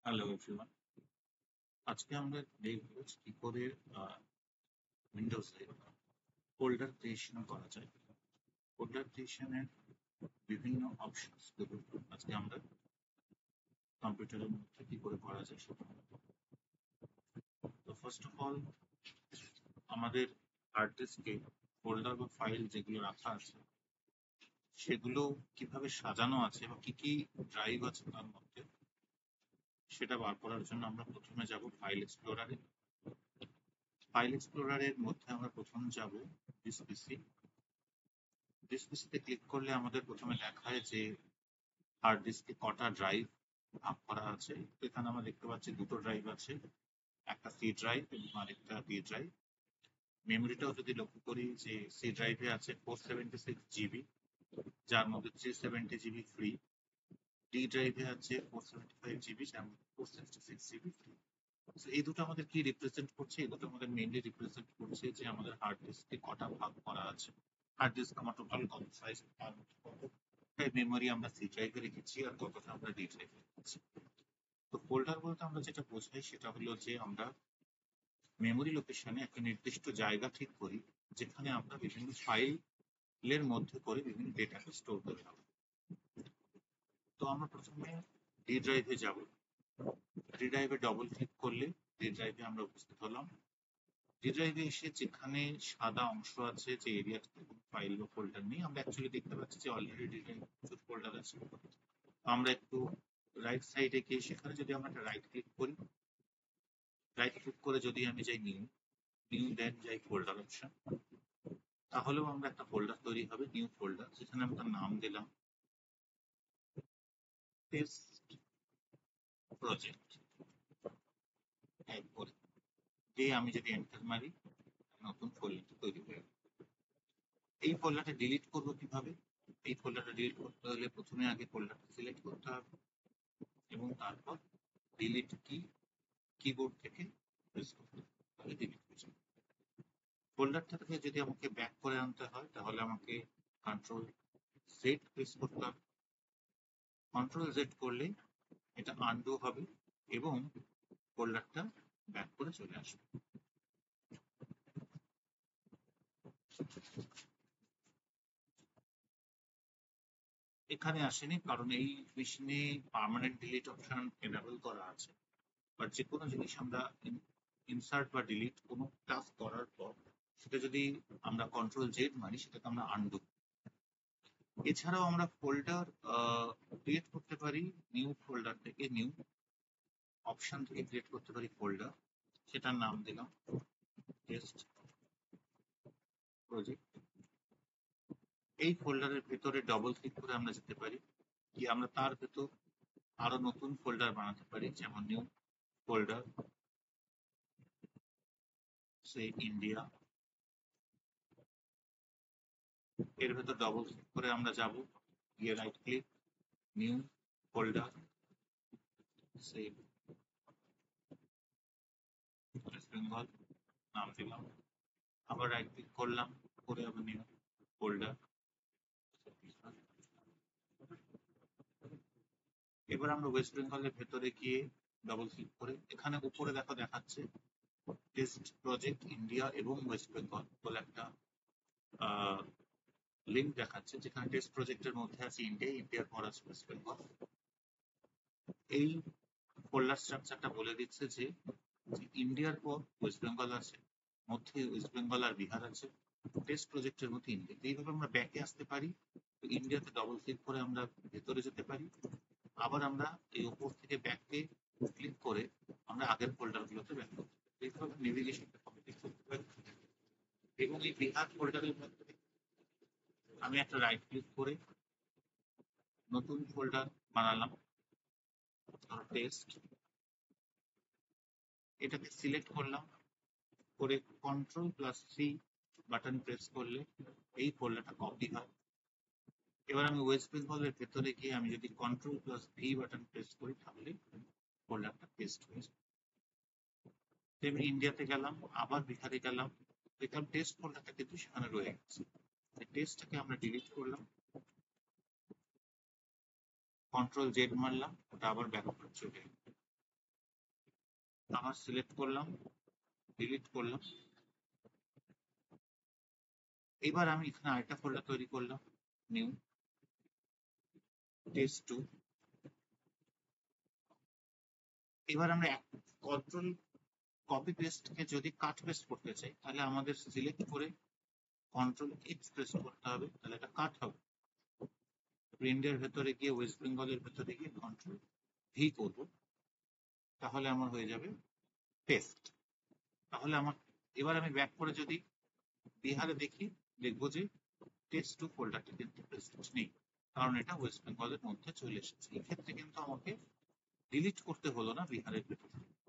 Hello everyone. আজকে আমরা দেখব কি করে উইন্ডোজে ফোল্ডার ক্রিয়েশন করা যায়। ফোল্ডার ক্রিয়েশনের বিভিন্ন অপশনস গুলো আজকে আমরা কম্পিউটারের মধ্যে কি করে করা যায় সেটা। তো ফার্স্ট অফ অল আমাদের হার্ড ডিস্কে ফোল্ডার বা ফাইল যেগুলো রাখা আছে সেগুলো কিভাবে সাজানো আছে বা কি কি ড্রাইভ আছে তার মধ্যে সেটা বার করার জন্য আমরা প্রথমে যাব ফাইল এক্সপ্লোরারে। ফাইল এক্সপ্লোরারের মধ্যে আমরা প্রথম যাব দিস পিসি। ডিসপিসিতে ক্লিক করলে আমাদের প্রথমে দেখায় যে হার্ড ডিস্কে কটা ড্রাইভ ভাগ করা আছে। তো এখানে আমরা দেখতে পাচ্ছি দুটো ড্রাইভ আছে, একটা সি ড্রাইভ এবং আরেকটা বি ড্রাইভ। মেমোরিটাও যদি লক্ষ্য করি যে সি ড্রাইভে আছে 476 জিবি, যার মধ্যে 370 জিবি ফ্রি। ডি ড্রাইভে আছে 475 জিবি, যার মধ্যে 466 জিবি ফ্রি। এই দুটো আমাদের কি রিপ্রেজেন্ট করছে? এই দুটো আমাদের মেইনলি রিপ্রেজেন্ট করছে যে আমাদের হার্ড ডিস্কে কটা ভাগ করা আছে। হার্ড ডিস্ক আমার টোটাল কত সাইজ, তার মধ্যে কতটা মেমোরি আমরা সি ড্রাইভে রেখেছি আর কতটা আমরা ডি ড্রাইভে রেখেছি। তো ফোল্ডার বলতে আমরা যেটা বোঝাই সেটা হলো যে আমরা মেমোরি লোকেশনে একটা নির্দিষ্ট জায়গা ঠিক করি যেখানে আমরা বিভিন্ন ফাইলের মধ্যে করে বিভিন্ন ডেটাকে স্টোর করে রাখবো। তো আমরা প্রথমে ডি ড্রাইভে যাব। ডি ড্রাইভে ডবল ক্লিক করলে ডি ড্রাইভে আমরা উপস্থিত হলাম। ডি ড্রাইভে এসে যেখানে সাদা অংশ আছে, যে এরিয়াটাতে কোনো ফাইল বা ফোল্ডার নেই, আমরা অ্যাকচুয়ালি দেখতে পাচ্ছি যে অলরেডি ডি ড্রাইভে প্রচুর ফোল্ডার আছে। তো আমরা একটু রাইট সাইডে গিয়ে সেখানে যদি আমরা একটা রাইট ক্লিক করি, রাইট ক্লিক করে যদি আমি যাই নিউ, নিউ দেন যাই ফোল্ডার অপশন, তাহলেও আমরা একটা ফোল্ডার তৈরি হবে, নিউ ফোল্ডার, যেখানে আমরা তার নাম দিলাম টেস্ট প্রজেক্ট টাইপ করে। দিয়ে আমি যদি এন্টার মারি, নতুন ফোল্ডারটা তৈরি হয়ে গেল। এই ফোল্ডারটা ডিলিট করবো কিভাবে? এই ফোল্ডারটা ডিলিট করতে হলে প্রথমে আগে ফোল্ডারটা সিলেক্ট করতে হবে এবং তারপর ডিলিট কি কিবোর্ড থেকে প্রেস করতে হবে, তাহলে ডিলিট হয়ে যাবে। ফোল্ডারটাকে যদি আমাকে ব্যাক করে আনতে হয় তাহলে আমাকে কন্ট্রোল জেড প্রেস করতে হবে। কন্ট্রোল জেড করলে এটা আনডু হবে এবং ফোল্ডারটা ব্যাক করে চলে আসবে। এখানে আসেনি কারণ এই মেশিনে পার্মানেন্ট ডিলিট অপশন এনেবল করা আছে। বাট যে কোনো জিনিস আমরা ইনসার্ট বা ডিলিট কোনো টাস্ক করার পর সেটা যদি আমরা কন্ট্রোল জেড মারি সেটাকে আমরা আনডু। এছাড়াও আমরা ফোল্ডার ক্রিয়েট করতে পারি নিউ ফোল্ডার থেকে, নিউ অপশন থেকে ক্রিয়েট করতে পারি ফোল্ডার, সেটার নাম দিলাম টেস্ট প্রজেক্ট। এই ফোল্ডারের ভেতরে ডবল ক্লিক করে আমরা যেতে পারি, কি আমরা তার ভেতর আরো নতুন ফোল্ডার বানাতে পারি, যেমন নিউ ফোল্ডার সে ইন্ডিয়া। এর ভেতর ডবল ক্লিক করে আমরা যাব, গিয়ে রাইট ক্লিক, নিউ ফোল্ডার সে ওয়েস্ট বেঙ্গল, নাম দিলাম। আবার রাইট ক্লিক করলাম, করে আবার নিউ ফোল্ডার। এবার আমরা ওয়েস্ট বেঙ্গলের ভেতরে গিয়ে ডবল ক্লিক করে এখানে উপরে দেখাচ্ছে টেস্ট প্রজেক্ট ইন্ডিয়া এবং ওয়েস্ট বেঙ্গল বলে একটা লিঙ্ক দেখাচ্ছে, যেখানে টেস্ট প্রজেক্টের মধ্যে আছে ইন্ডিয়া, ইন্ডিয়ার পর আছে ওয়েস্ট বেঙ্গল। এই ফোল্ডার স্ট্রাকচারটা বলে দিচ্ছে যে ইন্ডিয়ার পর ওয়েস্ট বেঙ্গল আছে, মধ্যে ওয়েস্ট বেঙ্গল আর বিহার আছে, টেস্ট প্রজেক্টের মধ্যে ইন্ডিয়া। এইভাবে আমরা ব্যাকে আসতে পারি। ইন্ডিয়াতে ডবল ক্লিক করে আমরা ভেতরে যেতে পারি। আবার আমরা এই উপর থেকে ব্যাককে ক্লিক করে আমরা আগের ফোল্ডার গুলোতে ব্যাক করতে পারি। এইভাবে নেভিগেশনটা কমপ্লিট করতে পারি। এবং এই বিহার ফোল্ডারের মধ্যে আমি একটা রাইট ক্লিক করে নতুন ফোল্ডার বানালাম, টেস্ট। এটাকে সিলেক্ট করলাম, করে control plus C button press করলে এই ফোল্ডারটা কপি হয়। এবার আমি ওয়েস্ট বেঙ্গলের ভেতরে গিয়ে আমি যদি control plus V button press করি তাহলে ফোল্ডারটা পেস্ট হয়ে যাবে। তেমনি ইন্ডিয়াতে গেলাম, আবার বিহারে গেলাম, দেখলাম টেস্ট ফোল্ডারটা কিন্তু সেখানে রয়ে গেছে। টেস্টটাকে আমরা ডিলিট করলাম, কন্ট্রোল জেড মারলাম, ওটা আবার ব্যাক করে চলে গেল। আবার সিলেক্ট করলাম, ডিলিট করলাম। এবার আমি এখানে আরেকটা ফোল্ডার তৈরি করলাম, নিউ test2। এবার আমরা কন্ট্রোল কপি পেস্টকে যদি কাট পেস্ট করতে চাই, তাহলে আমাদের সিলেক্ট করে কন্ট্রোল এক্স প্রেস করতে হবে, তাহলে এটা কাট হবে। প্রিন্টের ভেতরে গিয়ে, ওয়েস্ট বেঙ্গলের ভেতরে গিয়ে কন্ট্রোল ভি করব, তাহলে আমার হয়ে যাবে পেস্ট। তাহলে আমার, এবার আমি ব্যাক করে যদি বিহারে দেখি, দেখবো যে test2 ফোল্ডারটি কিন্তু প্রেস্টিজ নেই, কারণ এটা ওয়েস্ট বেঙ্গলের মধ্যে চলে এসেছে। এক্ষেত্রে কিন্তু আমাকে ডিলিট করতে হলো না বিহারের ভেতর থেকে।